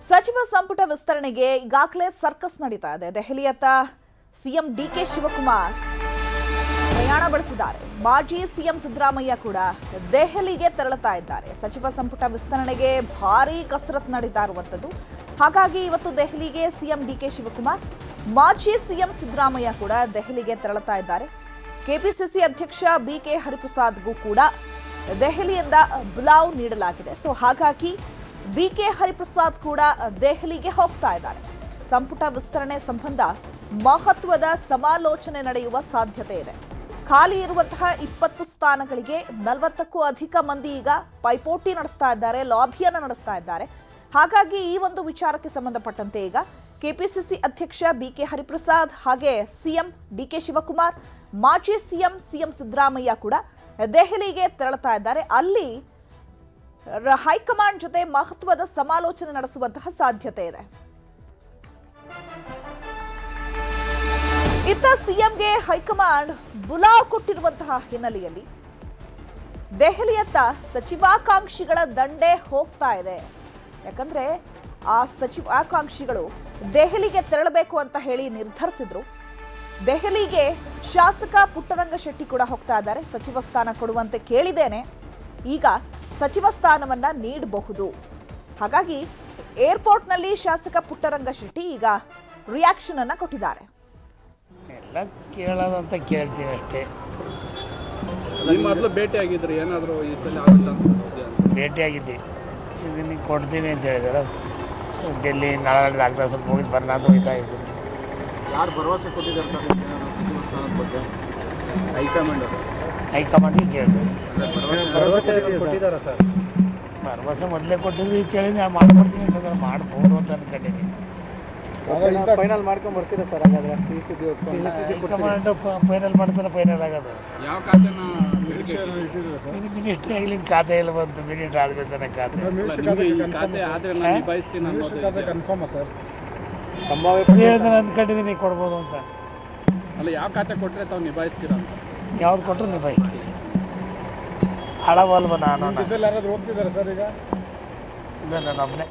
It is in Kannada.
ಸಚಿವ ಸಂಪುಟ ವಿಸ್ತರಣೆಗೆ ಈಗಾಗಲೇ ಸರ್ಕಸ್ ನಡೀತಾ ಇದೆ. ದೆಹಲಿಯತ್ತ ಸಿಎಂ ಡಿಕೆ ಶಿವಕುಮಾರ್ ಪ್ರಯಾಣ ಬೆಳೆಸಿದ್ದಾರೆ. ಮಾಜಿ ಸಿಎಂ ಸಿದ್ದರಾಮಯ್ಯ ಕೂಡ ದೆಹಲಿಗೆ ತೆರಳುತ್ತಾ ಇದ್ದಾರೆ. ಸಚಿವ ಸಂಪುಟ ವಿಸ್ತರಣೆಗೆ ಭಾರೀ ಕಸರತ್ತು ನಡೀತಾ ಇರುವಂತದ್ದು. ಹಾಗಾಗಿ ಇವತ್ತು ದೆಹಲಿಗೆ ಸಿಎಂ ಡಿಕೆ ಶಿವಕುಮಾರ್, ಮಾಜಿ ಸಿಎಂ ಸಿದ್ದರಾಮಯ್ಯ ಕೂಡ ದೆಹಲಿಗೆ ತೆರಳುತ್ತಾ ಇದ್ದಾರೆ. ಕೆಪಿಸಿಸಿ ಅಧ್ಯಕ್ಷ ಬಿಕೆ ಹರಿಪ್ರಸಾದ್ಗೂ ಕೂಡ ದೆಹಲಿಯಿಂದ ಬುಲಾವ್ ನೀಡಲಾಗಿದೆ. ಸೊ ಹಾಗಾಗಿ ಬಿಕೆ ಹರಿಪ್ರಸಾದ್ ಕೂಡ ದೆಹಲಿಗೆ ಹೋಗ್ತಾ ಇದ್ದಾರೆ. ಸಂಪುಟ ವಿಸ್ತರಣೆ ಸಂಬಂಧ ಮಹತ್ವದ ಸಮಾಲೋಚನೆ ನಡೆಯುವ ಸಾಧ್ಯತೆ ಇದೆ. ಖಾಲಿ ಇರುವಂತಹ 20 ಸ್ಥಾನಗಳಿಗೆ 40ಕ್ಕೂ ಅಧಿಕ ಮಂದಿ ಈಗ ಪೈಪೋಟಿ ನಡೆಸ್ತಾ ಇದ್ದಾರೆ, ಲಾಬಿಯನ್ನು ನಡೆಸ್ತಾ ಇದ್ದಾರೆ. ಹಾಗಾಗಿ ಈ ಒಂದು ವಿಚಾರಕ್ಕೆ ಸಂಬಂಧಪಟ್ಟಂತೆ ಈಗ ಕೆಪಿಸಿಸಿ ಅಧ್ಯಕ್ಷ ಬಿಕೆ ಹರಿಪ್ರಸಾದ್ ಹಾಗೆ ಸಿಎಂ ಡಿಕೆ ಶಿವಕುಮಾರ್, ಮಾಜಿ ಸಿಎಂ ಸಿದ್ದರಾಮಯ್ಯ ಕೂಡ ದೆಹಲಿಗೆ ತೆರಳುತ್ತಾ ಇದ್ದಾರೆ. ಅಲ್ಲಿ ಹೈಕಮಾಂಡ್ ಜೊತೆ ಮಹತ್ವದ ಸಮಾಲೋಚನೆ ನಡೆಸುವಂತಹ ಸಾಧ್ಯತೆ ಇದೆ. ಇತ್ತ ಸಿಎಂಗೆ ಹೈಕಮಾಂಡ್ ಬುಲಾವ್ ಕೊಟ್ಟಿರುವಂತಹ ಹಿನ್ನೆಲೆಯಲ್ಲಿ ದೆಹಲಿಯತ್ತ ಸಚಿವಾಕಾಂಕ್ಷಿಗಳ ದಂಡೆ ಹೋಗ್ತಾ ಇದೆ. ಯಾಕಂದ್ರೆ ಆ ಸಚಿವಾಕಾಂಕ್ಷಿಗಳು ದೆಹಲಿಗೆ ತೆರಳಬೇಕು ಅಂತ ಹೇಳಿ ನಿರ್ಧರಿಸಿದ್ರು. ದೆಹಲಿಗೆ ಶಾಸಕ ಪುಟ್ಟರಂಗ ಶೆಟ್ಟಿ ಕೂಡ ಹೋಗ್ತಾ ಇದ್ದಾರೆ. ಸಚಿವ ಸ್ಥಾನ ಕೊಡುವಂತೆ ಕೇಳಿದ್ದೇನೆ, ಈಗ ಸಚಿವ ಸ್ಥಾನವನ್ನ ನೀಡಬಹುದು. ಹಾಗಾಗಿ ಏರ್ಪೋರ್ಟ್ನಲ್ಲಿ ಶಾಸಕ ಪುಟ್ಟರಂಗ ಶೆಟ್ಟಿ ಈಗ ರಿಯಾಕ್ಷನ್ ಅನ್ನ ಕೊಟ್ಟಿದ್ದಾರೆ. ಎಲ್ಲ ಕೇಳೋದಂತ ಕೇಳ್ತೀವಿ ಅಷ್ಟೇ. ಮೊದಲು ಭೇಟಿ ಆಗಿದ್ರಿ, ಏನಾದರೂ ಈ ಸಲ ಭೇಟಿಯಾಗಿದ್ದೆ, ಇದನ್ನ ಕೊಡ್ತೀವಿ ಅಂತ ಹೇಳಿದಾರೆ. ಡೆಲ್ಲಿ ನಾಳೆ ಆಗ್ತಾ ಸ್ವಲ್ಪ ಹೋಗಿದ್ದು ಬರೋಣ ಅಂತ ಹೋಗ್ತಾ ಇದ್ದೀನಿ. ಯಾರು ಭರವಸೆ ಕೊಟ್ಟಿದ್ದಾರೆ ಸರ್ ಬಗ್ಗೆ? ಹೈಕಮಾಂಡಿಗೆ ಕೇಳಿದೆ. ಭರವಸೆ ಕೊಟ್ಟಿದ್ದಾರೆ ಸರ್? ಭರವಸೆ ಮೊದಲೇ ಕೊಟ್ಟಿದ್ವಿ, ಕೇಳಿದ್ವಿ. ನಾನು ಮಾಡ್ಕೊಡ್ತೀನಿ ಅಂತಂದ್ರೆ ಮಾಡ್ಬೋದು ಅಂತ ಅನ್ಕೊಂಡಿದ್ದೀನಿ. ಫೈನಲ್ ಮಾಡ್ಕೊಂಡು ಬರ್ತೀರಾ ಸರ್? ಹಾಗಾದ್ರೆ ಹೈಕಮಾಂಡ್ ಫೈನಲ್ ಮಾಡ್ತಾನೆ, ಫೈನಲ್ ಆಗೋದು. ಯಾವ ಖಾತೆನ ಮಿನಿಸ್ಟ್ರಿ ಆಗಲಿ ಖಾತೆ ಎಲ್ಲ ಬಂತು, ಮಿನಿಸ್ಟ್ರಿ ಆದ್ಮೇಲೆ ತಾನೆ ಖಾತೆ. Confirm sir? ಹೇಳ್ತಾನೆ ಅಂದ್ಕೊಂಡಿದ್ದೀನಿ ಕೊಡ್ಬೋದು ಅಂತ. ಅಲ್ಲ, ಯಾವ ಖಾತೆ ಕೊಟ್ಟರೆ ತಾವು ನಿಭಾಯಿಸ್ತೀರಾ ಅಂತ? ಯಾವ್ದು ಕೊಟ್ಟರು ನಿಭಾಯಿಸ್ತೀನಿ. ಹಳವಲ್ವ ನಾನು ಯಾರಾದ್ರೂ ಹೋಗ್ತಿದ್ದಾರೆ ಸರ್ ಈಗ? ಇಲ್ಲ, ನಾನು ಒಬ್ಬನೇ.